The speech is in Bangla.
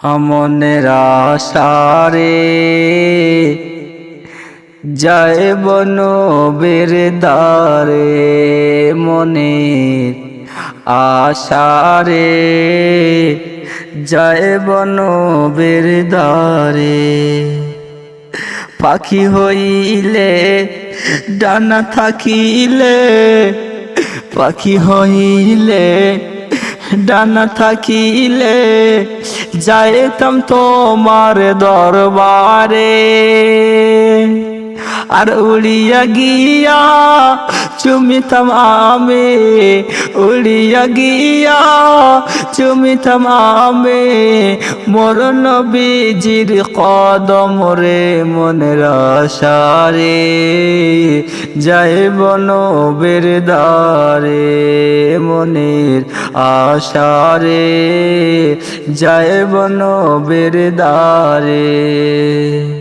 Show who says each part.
Speaker 1: মনের আশারে যাইব নবীর দ্বারে, মনের আশারে যাইব নবীর দ্বারে। পাখি হইলে ডানা থাকিলে, পাখি হইলে ডানা থাকিলে যাইতাম তোমার দরবারে। আর উড়িয়া গিয়া চুমিতাম আমি, উড়িয়া গিয়া চুমিতাম আমি মোর নবীজির কদম রে। মনের আশারে যাইব নবীর দ্বারে, মনের আশারে যাইব নবীর দ্বারে।